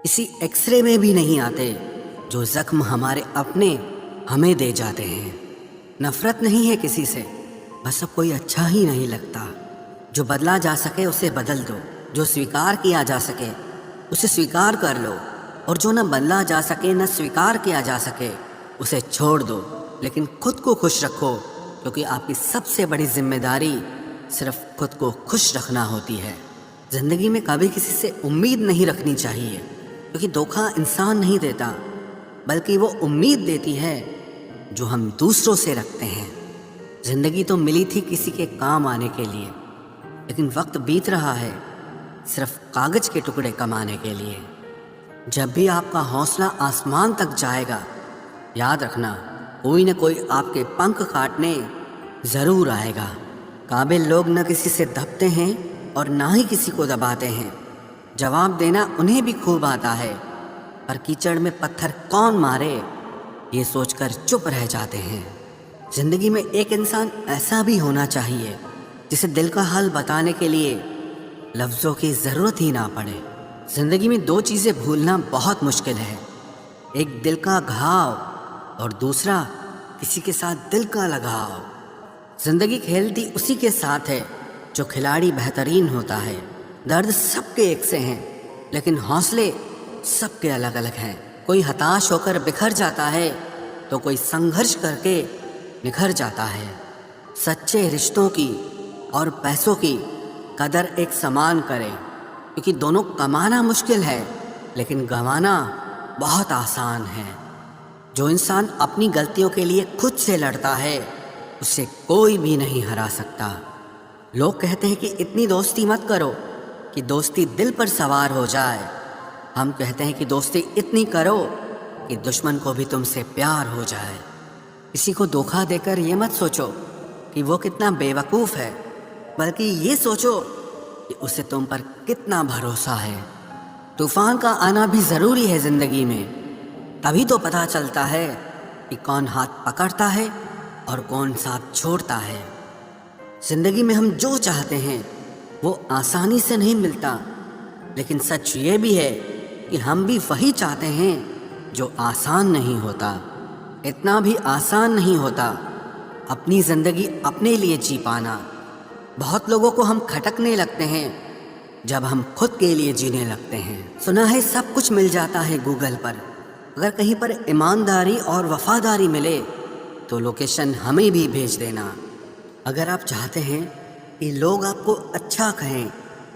किसी एक्सरे में भी नहीं आते जो जख्म हमारे अपने हमें दे जाते हैं। नफरत नहीं है किसी से, बस अब कोई अच्छा ही नहीं लगता। जो बदला जा सके उसे बदल दो, जो स्वीकार किया जा सके उसे स्वीकार कर लो, और जो न बदला जा सके न स्वीकार किया जा सके उसे छोड़ दो। लेकिन खुद को खुश रखो, क्योंकि आपकी सबसे बड़ी जिम्मेदारी सिर्फ खुद को खुश रखना होती है। ज़िंदगी में कभी किसी से उम्मीद नहीं रखनी चाहिए, क्योंकि धोखा इंसान नहीं देता, बल्कि वो उम्मीद देती है जो हम दूसरों से रखते हैं। ज़िंदगी तो मिली थी किसी के काम आने के लिए, लेकिन वक्त बीत रहा है सिर्फ कागज़ के टुकड़े कमाने के लिए। जब भी आपका हौसला आसमान तक जाएगा, याद रखना कोई न कोई आपके पंख काटने ज़रूर आएगा। काबिल लोग न किसी से दबते हैं और ना ही किसी को दबाते हैं। जवाब देना उन्हें भी खूब आता है, पर कीचड़ में पत्थर कौन मारे ये सोचकर चुप रह जाते हैं। ज़िंदगी में एक इंसान ऐसा भी होना चाहिए जिसे दिल का हाल बताने के लिए लफ्ज़ों की ज़रूरत ही ना पड़े। ज़िंदगी में दो चीज़ें भूलना बहुत मुश्किल है, एक दिल का घाव और दूसरा किसी के साथ दिल का लगाव। ज़िंदगी खेलती उसी के साथ है जो खिलाड़ी बेहतरीन होता है। दर्द सबके एक से हैं, लेकिन हौसले सबके अलग अलग हैं। कोई हताश होकर बिखर जाता है तो कोई संघर्ष करके निखर जाता है। सच्चे रिश्तों की और पैसों की कदर एक समान करें, क्योंकि दोनों कमाना मुश्किल है लेकिन गंवाना बहुत आसान है। जो इंसान अपनी गलतियों के लिए खुद से लड़ता है उसे कोई भी नहीं हरा सकता। लोग कहते हैं कि इतनी दोस्ती मत करो कि दोस्ती दिल पर सवार हो जाए। हम कहते हैं कि दोस्ती इतनी करो कि दुश्मन को भी तुमसे प्यार हो जाए। किसी को धोखा देकर ये मत सोचो कि वो कितना बेवकूफ़ है, बल्कि ये सोचो कि उसे तुम पर कितना भरोसा है। तूफ़ान का आना भी ज़रूरी है ज़िंदगी में, तभी तो पता चलता है कि कौन हाथ पकड़ता है और कौन साथ छोड़ता है। ज़िंदगी में हम जो चाहते हैं वो आसानी से नहीं मिलता, लेकिन सच ये भी है कि हम भी वही चाहते हैं जो आसान नहीं होता। इतना भी आसान नहीं होता अपनी ज़िंदगी अपने लिए जी पाना। बहुत लोगों को हम खटकने लगते हैं जब हम खुद के लिए जीने लगते हैं। सुना है सब कुछ मिल जाता है गूगल पर, अगर कहीं पर ईमानदारी और वफादारी मिले तो लोकेशन हमें भी भेज देना। अगर आप चाहते हैं कि लोग आपको अच्छा कहें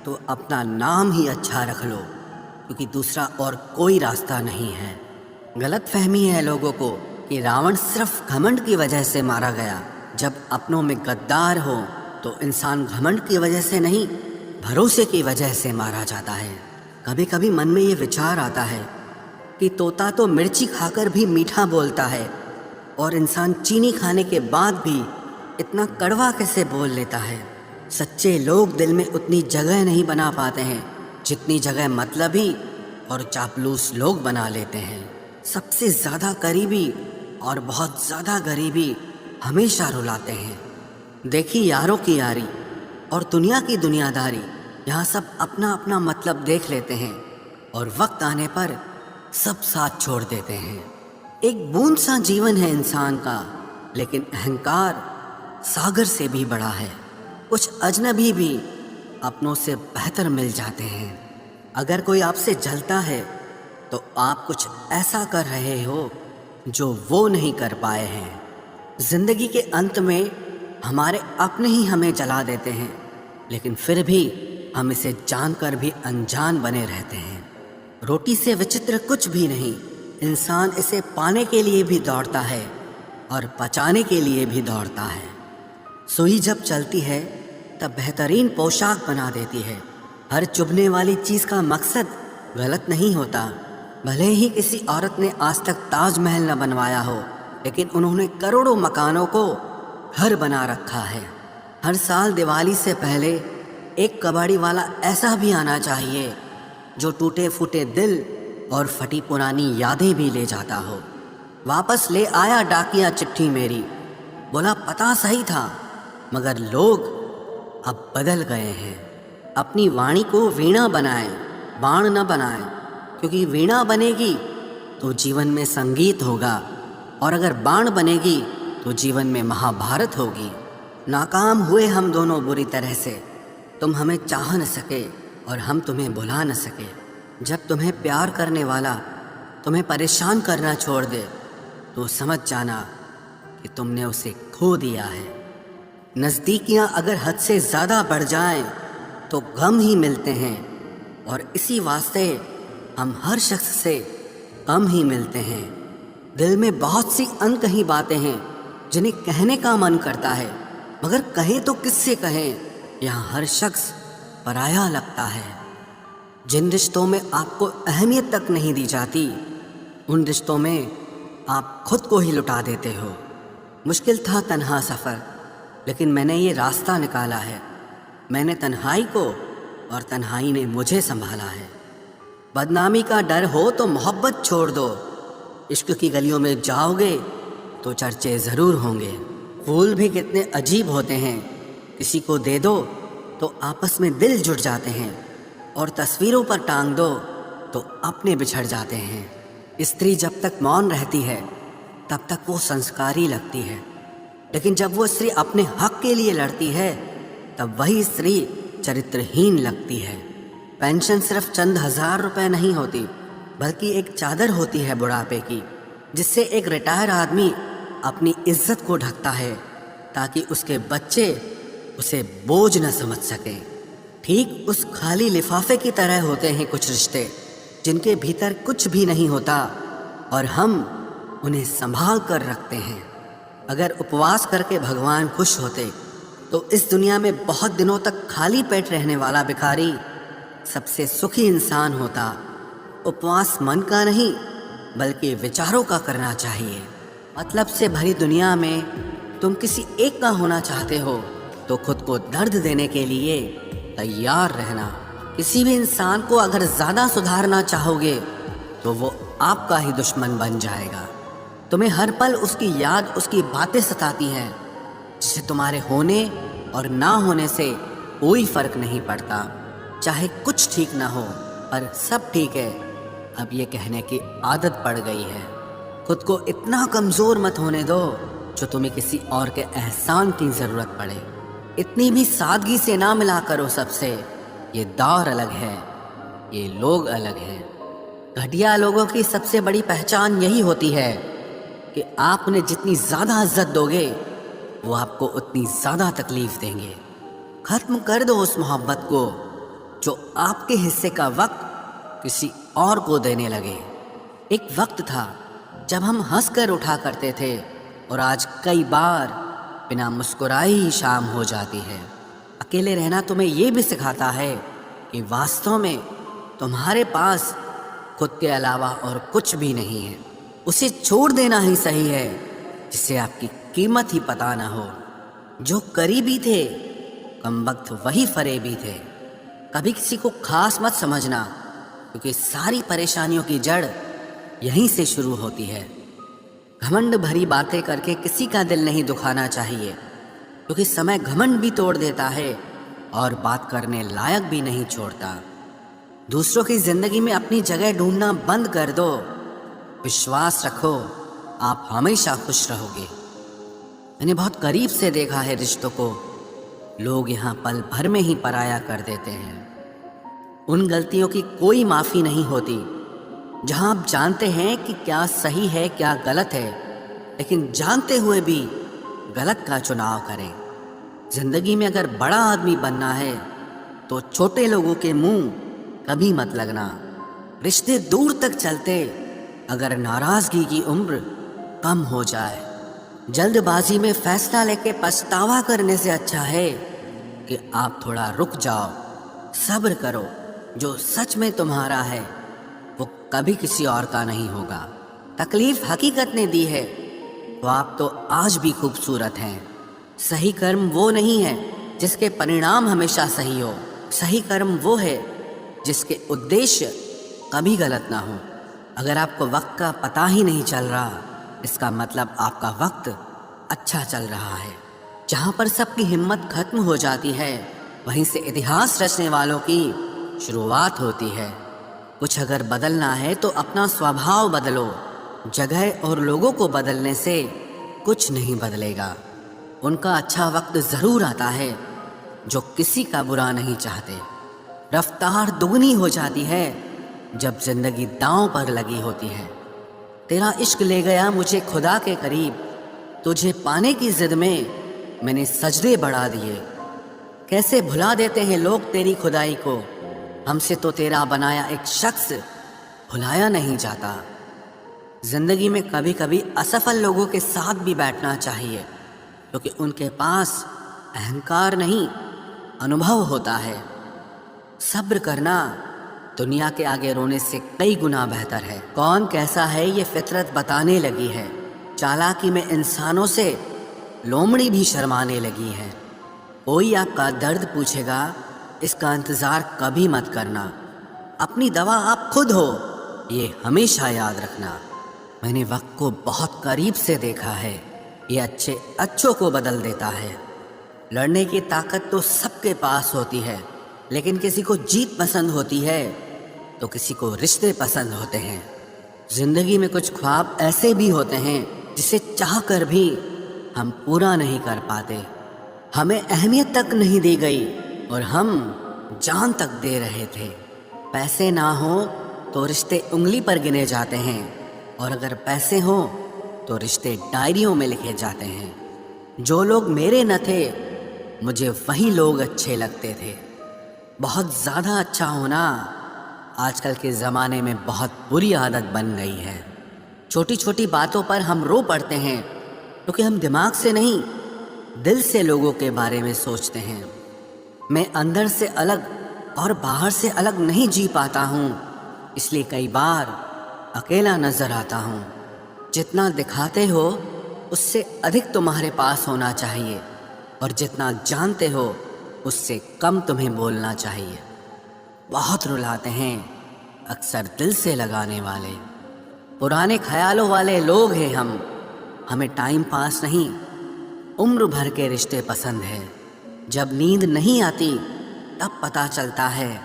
तो अपना नाम ही अच्छा रख लो, क्योंकि दूसरा और कोई रास्ता नहीं है। गलत फहमी है लोगों को कि रावण सिर्फ घमंड की वजह से मारा गया। जब अपनों में गद्दार हो तो इंसान घमंड की वजह से नहीं, भरोसे की वजह से मारा जाता है। कभी कभी मन में ये विचार आता है कि तोता तो मिर्ची खाकर भी मीठा बोलता है, और इंसान चीनी खाने के बाद भी इतना कड़वा कैसे बोल लेता है। सच्चे लोग दिल में उतनी जगह नहीं बना पाते हैं जितनी जगह मतलबी और चापलूस लोग बना लेते हैं। सबसे ज़्यादा करीबी और बहुत ज़्यादा गरीबी हमेशा रुलाते हैं। देखी यारों की यारी और दुनिया की दुनियादारी, यहाँ सब अपना अपना मतलब देख लेते हैं और वक्त आने पर सब साथ छोड़ देते हैं। एक बूंद सा जीवन है इंसान का, लेकिन अहंकार सागर से भी बड़ा है। कुछ अजनबी भी अपनों से बेहतर मिल जाते हैं। अगर कोई आपसे जलता है तो आप कुछ ऐसा कर रहे हो जो वो नहीं कर पाए हैं। ज़िंदगी के अंत में हमारे अपने ही हमें जला देते हैं, लेकिन फिर भी हम इसे जानकर भी अनजान बने रहते हैं। रोटी से विचित्र कुछ भी नहीं, इंसान इसे पाने के लिए भी दौड़ता है और पचाने के लिए भी दौड़ता है। सुई जब चलती है तब बेहतरीन पोशाक बना देती है। हर चुभने वाली चीज़ का मकसद गलत नहीं होता। भले ही किसी औरत ने आज तक ताजमहल न बनवाया हो, लेकिन उन्होंने करोड़ों मकानों को घर बना रखा है। हर साल दिवाली से पहले एक कबाड़ी वाला ऐसा भी आना चाहिए जो टूटे फूटे दिल और फटी पुरानी यादें भी ले जाता हो। वापस ले आया डाकिया चिट्ठी मेरी, बोला पता सही था मगर लोग अब बदल गए हैं। अपनी वाणी को वीणा बनाएं, बाण न बनाएं, क्योंकि वीणा बनेगी तो जीवन में संगीत होगा, और अगर बाण बनेगी तो जीवन में महाभारत होगी। नाकाम हुए हम दोनों बुरी तरह से, तुम हमें चाह न सके और हम तुम्हें भुला न सके। जब तुम्हें प्यार करने वाला तुम्हें परेशान करना छोड़ दे तो समझ जाना कि तुमने उसे खो दिया है। नज़दीकियां अगर हद से ज़्यादा बढ़ जाएं तो गम ही मिलते हैं, और इसी वास्ते हम हर शख्स से कम ही मिलते हैं। दिल में बहुत सी अनकही बातें हैं जिन्हें कहने का मन करता है, मगर कहें तो किससे कहें। यहाँ हर शख्स पराया लगता है। जिन रिश्तों में आपको अहमियत तक नहीं दी जाती, उन रिश्तों में आप खुद को ही लुटा देते हो। मुश्किल था तन्हा सफ़र, लेकिन मैंने ये रास्ता निकाला है। मैंने तन्हाई को और तन्हाई ने मुझे संभाला है। बदनामी का डर हो तो मोहब्बत छोड़ दो। इश्क की गलियों में जाओगे तो चर्चे ज़रूर होंगे। फूल भी कितने अजीब होते हैं, किसी को दे दो तो आपस में दिल जुड़ जाते हैं, और तस्वीरों पर टांग दो तो अपने बिछड़ जाते हैं। स्त्री जब तक मौन रहती है तब तक वो संस्कारी लगती है, लेकिन जब वो स्त्री अपने हक के लिए लड़ती है तब वही स्त्री चरित्रहीन लगती है। पेंशन सिर्फ चंद हजार रुपए नहीं होती, बल्कि एक चादर होती है बुढ़ापे की, जिससे एक रिटायर आदमी अपनी इज्जत को ढकता है ताकि उसके बच्चे उसे बोझ न समझ सकें। ठीक उस खाली लिफाफे की तरह होते हैं कुछ रिश्ते जिनके भीतर कुछ भी नहीं होता और हम उन्हें संभाल कर रखते हैं। अगर उपवास करके भगवान खुश होते तो इस दुनिया में बहुत दिनों तक खाली पेट रहने वाला भिखारी सबसे सुखी इंसान होता। उपवास मन का नहीं बल्कि विचारों का करना चाहिए। मतलब से भरी दुनिया में तुम किसी एक का होना चाहते हो तो खुद को दर्द देने के लिए तैयार रहना। किसी भी इंसान को अगर ज़्यादा सुधारना चाहोगे तो वो आपका ही दुश्मन बन जाएगा। तुम्हें हर पल उसकी याद, उसकी बातें सताती हैं, जिसे तुम्हारे होने और ना होने से कोई फर्क नहीं पड़ता। चाहे कुछ ठीक ना हो पर सब ठीक है, अब ये कहने की आदत पड़ गई है। खुद को इतना कमज़ोर मत होने दो जो तुम्हें किसी और के एहसान की ज़रूरत पड़े। इतनी भी सादगी से ना मिला करो सबसे। ये दौर अलग है, ये लोग अलग हैं। घटिया लोगों की सबसे बड़ी पहचान यही होती है कि आप उन्हें जितनी ज़्यादा इज्जत दोगे वो आपको उतनी ज़्यादा तकलीफ़ देंगे। ख़त्म कर दो उस मोहब्बत को जो आपके हिस्से का वक्त किसी और को देने लगे। एक वक्त था जब हम हंसकर उठा करते थे, और आज कई बार बिना मुस्कुराए ही शाम हो जाती है। अकेले रहना तुम्हें ये भी सिखाता है कि वास्तव में तुम्हारे पास खुद के अलावा और कुछ भी नहीं है। उसे छोड़ देना ही सही है जिससे आपकी कीमत ही पता ना हो। जो करीबी थे कमबख्त वही फरेबी थे। कभी किसी को खास मत समझना, क्योंकि सारी परेशानियों की जड़ यहीं से शुरू होती है। घमंड भरी बातें करके किसी का दिल नहीं दुखाना चाहिए, क्योंकि समय घमंड भी तोड़ देता है और बात करने लायक भी नहीं छोड़ता। दूसरों की जिंदगी में अपनी जगह ढूंढना बंद कर दो। विश्वास रखो, आप हमेशा खुश रहोगे। मैंने बहुत करीब से देखा है रिश्तों को, लोग यहाँ पल भर में ही पराया कर देते हैं। उन गलतियों की कोई माफ़ी नहीं होती जहाँ आप जानते हैं कि क्या सही है क्या गलत है, लेकिन जानते हुए भी गलत का चुनाव करें। जिंदगी में अगर बड़ा आदमी बनना है तो छोटे लोगों के मुंह कभी मत लगना। रिश्ते दूर तक चलते अगर नाराज़गी की उम्र कम हो जाए। जल्दबाजी में फैसला लेके पछतावा करने से अच्छा है कि आप थोड़ा रुक जाओ, सब्र करो। जो सच में तुम्हारा है वो कभी किसी और का नहीं होगा। तकलीफ हकीकत ने दी है तो आप तो आज भी खूबसूरत हैं। सही कर्म वो नहीं है जिसके परिणाम हमेशा सही हो। सही कर्म वो है जिसके उद्देश्य कभी गलत ना हो। अगर आपको वक्त का पता ही नहीं चल रहा, इसका मतलब आपका वक्त अच्छा चल रहा है। जहाँ पर सबकी हिम्मत खत्म हो जाती है, वहीं से इतिहास रचने वालों की शुरुआत होती है। کچھ اگر بدلنا ہے تو اپنا سوبھاؤ بدلو، جگہ اور لوگوں کو بدلنے سے کچھ نہیں بدلے گا۔ ان کا اچھا وقت ضرور آتا ہے جو کسی کا برا نہیں چاہتے۔ رفتار دگنی ہو جاتی ہے جب زندگی داؤں پر لگی ہوتی ہے۔ تیرا عشق لے گیا مجھے خدا کے قریب، تجھے پانے کی ضد میں نے سجدے بڑھا دیے۔ کیسے بھلا دیتے ہیں لوگ تیری خدائی کو، ہم سے تو تیرا بنایا ایک شخص بھلایا نہیں جاتا۔ زندگی میں کبھی کبھی اسفل لوگوں کے ساتھ بھی بیٹھنا چاہیے، کیونکہ ان کے پاس اہنکار نہیں انوبھو ہوتا ہے۔ صبر کرنا دنیا کے آگے رونے سے کئی گنا بہتر ہے۔ کون کیسا ہے یہ فطرت بتانے لگی ہے، چالاکی میں انسانوں سے لومڑی بھی شرمانے لگی ہے۔ کوئی آپ کا درد پوچھے گا، اس کا انتظار کبھی مت کرنا، اپنی دوا آپ خود ہو، یہ ہمیشہ یاد رکھنا۔ میں نے وقت کو بہت قریب سے دیکھا ہے، یہ اچھے اچھوں کو بدل دیتا ہے۔ لڑنے کی طاقت تو سب کے پاس ہوتی ہے، لیکن کسی کو جیت پسند ہوتی ہے تو کسی کو رشتے پسند ہوتے ہیں۔ زندگی میں کچھ خواب ایسے بھی ہوتے ہیں جسے چاہ کر بھی ہم پورا نہیں کر پاتے۔ ہمیں اہمیت تک نہیں دی گئی اور ہم جان تک دے رہے تھے۔ پیسے نہ ہوں تو رشتے انگلی پر گنے جاتے ہیں، اور اگر پیسے ہوں تو رشتے ڈائریوں میں لکھے جاتے ہیں۔ جو لوگ میرے نہ تھے مجھے وہی لوگ اچھے لگتے تھے۔ بہت زیادہ اچھا ہونا آج کل کے زمانے میں بہت بری عادت بن گئی ہے۔ چھوٹی چھوٹی باتوں پر ہم رو پڑتے ہیں کیونکہ ہم دماغ سے نہیں دل سے لوگوں کے بارے میں سوچتے ہیں۔ میں اندر سے الگ اور باہر سے الگ نہیں جی پاتا ہوں، اس لیے کئی بار اکیلا نظر آتا ہوں۔ جتنا دکھاتے ہو اس سے ادھک تمہارے پاس ہونا چاہیے، اور جتنا جانتے ہو اس سے کم تمہیں بولنا چاہیے۔ بہت رلاتے ہیں اکثر دل سے لگانے والے، پرانے خیالوں والے لوگ ہیں ہم، ہمیں ٹائم پاس نہیں عمر بھر کے رشتے پسند ہیں۔ جب نیند نہیں آتی تب پتہ چلتا ہے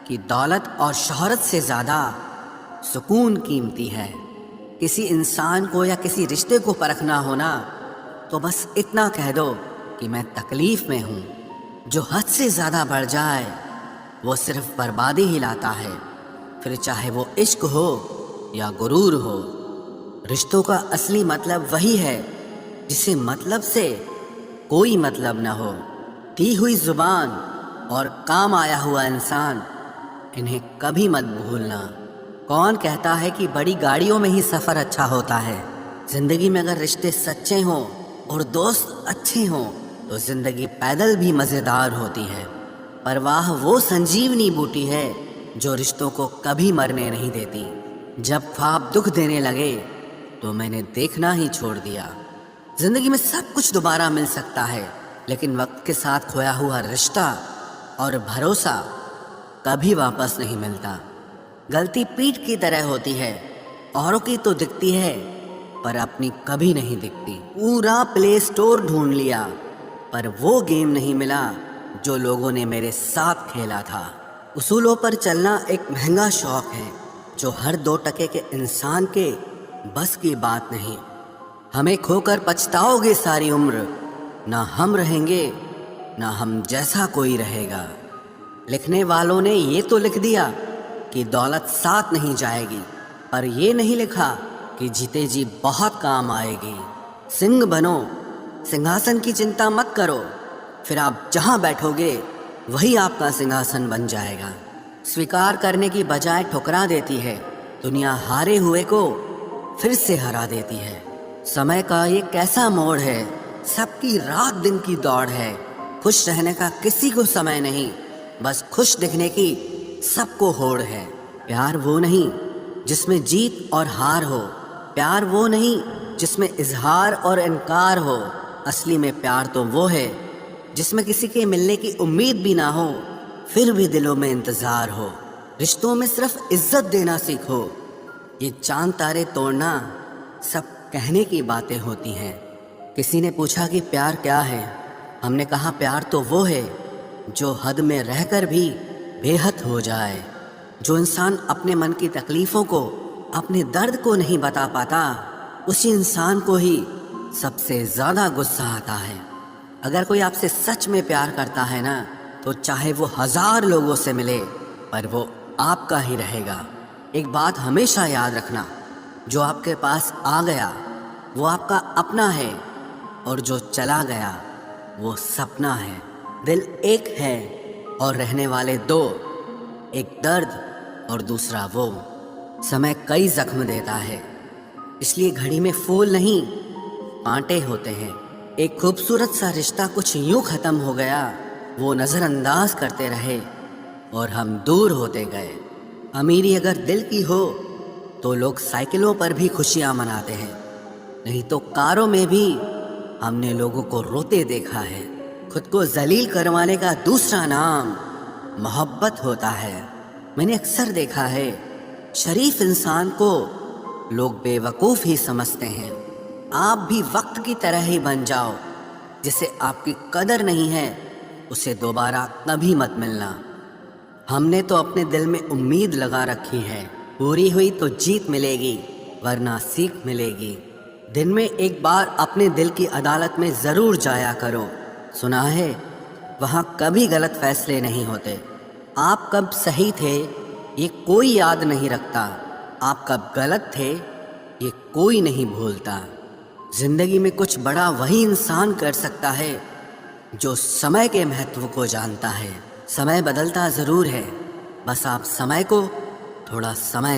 کہ دولت اور شہرت سے زیادہ سکون قیمتی ہے۔ کسی انسان کو یا کسی رشتے کو پرکھنا ہونا تو بس اتنا کہہ دو کہ میں تکلیف میں ہوں۔ جو حد سے زیادہ بڑھ جائے وہ صرف بربادی ہی لاتا ہے، پھر چاہے وہ عشق ہو یا غرور ہو۔ رشتوں کا اصلی مطلب وہی ہے جسے مطلب سے کوئی مطلب نہ ہو۔ دی ہوئی زبان اور کام آیا ہوا انسان، انہیں کبھی مت بھولنا۔ کون کہتا ہے کہ بڑی گاڑیوں میں ہی سفر اچھا ہوتا ہے؟ زندگی میں اگر رشتے سچے ہوں اور دوست اچھے ہوں تو زندگی پیدل بھی مزیدار ہوتی ہے۔ پرواہ وہ سنجیونی بوٹی ہے جو رشتوں کو کبھی مرنے نہیں دیتی۔ جب خواب دکھ دینے لگے تو میں نے دیکھنا ہی چھوڑ دیا۔ زندگی میں سب کچھ دوبارہ مل سکتا ہے، لیکن وقت کے ساتھ کھویا ہوا رشتہ اور بھروسہ کبھی واپس نہیں ملتا۔ غلطی پیٹھ کی طرح ہوتی ہے، اوروں کی تو دکھتی ہے پر اپنی کبھی نہیں دکھتی۔ پورا پلے اسٹور ڈھونڈ لیا پر وہ گیم نہیں ملا جو لوگوں نے میرے ساتھ کھیلا تھا۔ اصولوں پر چلنا ایک مہنگا شوق ہے جو ہر 2 ٹکے کے انسان کے بس کی بات نہیں۔ ہمیں کھو کر پچھتاؤ گے ساری عمر، نہ ہم رہیں گے نہ ہم جیسا کوئی رہے گا۔ لکھنے والوں نے یہ تو لکھ دیا کہ دولت ساتھ نہیں جائے گی، پر یہ نہیں لکھا کہ جیتے جی بہت کام آئے گی۔ سنگ بنو، سنگھاسن کی چنتا مت کرو، پھر آپ جہاں بیٹھو گے وہی آپ کا سنگھاسن بن جائے گا۔ سویکار کرنے کی بجائے ٹھکرا دیتی ہے، دنیا ہارے ہوئے کو پھر سے ہرا دیتی ہے۔ سمے کا یہ کیسا موڑ ہے، سب کی رات دن کی دوڑ ہے۔ خوش رہنے کا کسی کو سمے نہیں، بس خوش دکھنے کی سب کو ہوڑ ہے۔ پیار وہ نہیں جس میں جیت اور ہار ہو، پیار وہ نہیں جس میں اظہار اور انکار ہو۔ اصلی میں پیار تو وہ ہے جس میں کسی کے ملنے کی امید بھی نہ ہو، پھر بھی دلوں میں انتظار ہو۔ رشتوں میں صرف عزت دینا سیکھو، یہ چاند تارے توڑنا سب کہنے کی باتیں ہوتی ہیں۔ کسی نے پوچھا کہ پیار کیا ہے؟ ہم نے کہا پیار تو وہ ہے جو حد میں رہ کر بھی بے حد ہو جائے۔ جو انسان اپنے من کی تکلیفوں کو، اپنے درد کو نہیں بتا پاتا، اسی انسان کو ہی سب سے زیادہ غصہ آتا ہے۔ اگر کوئی آپ سے سچ میں پیار کرتا ہے نا، تو چاہے وہ 1000 لوگوں سے ملے، پر وہ آپ کا ہی رہے گا۔ ایک بات ہمیشہ یاد رکھنا، جو آپ کے پاس آ گیا وہ آپ کا اپنا ہے، اور جو چلا گیا وہ سپنا ہے۔ دل ایک ہے اور رہنے والے 2، ایک درد اور دوسرا وہ۔ سمے کئی زخم دیتا ہے، اس لیے گھڑی میں پھول نہیں کانٹے ہوتے ہیں۔ ایک خوبصورت سا رشتہ کچھ یوں ختم ہو گیا، وہ نظر انداز کرتے رہے اور ہم دور ہوتے گئے۔ امیری اگر دل کی ہو تو لوگ سائیکلوں پر بھی خوشیاں مناتے ہیں، نہیں تو کاروں میں بھی ہم نے لوگوں کو روتے دیکھا ہے۔ خود کو ذلیل کروانے کا دوسرا نام محبت ہوتا ہے۔ میں نے اکثر دیکھا ہے، شریف انسان کو لوگ بے وقوف ہی سمجھتے ہیں۔ آپ بھی وقت کی طرح ہی بن جاؤ، جسے آپ کی قدر نہیں ہے اسے دوبارہ کبھی مت ملنا۔ ہم نے تو اپنے دل میں امید لگا رکھی ہے، پوری ہوئی تو جیت ملے گی، ورنہ سیکھ ملے گی۔ دن میں ایک بار اپنے دل کی عدالت میں ضرور جایا کرو، سنا ہے وہاں کبھی غلط فیصلے نہیں ہوتے۔ آپ کب صحیح تھے یہ کوئی یاد نہیں رکھتا، آپ کب غلط تھے یہ کوئی نہیں بھولتا۔ زندگی میں کچھ بڑا وہی انسان کر سکتا ہے جو سمے کے مہتو کو جانتا ہے۔ سمے بدلتا ضرور ہے، بس آپ سمے کو تھوڑا سمے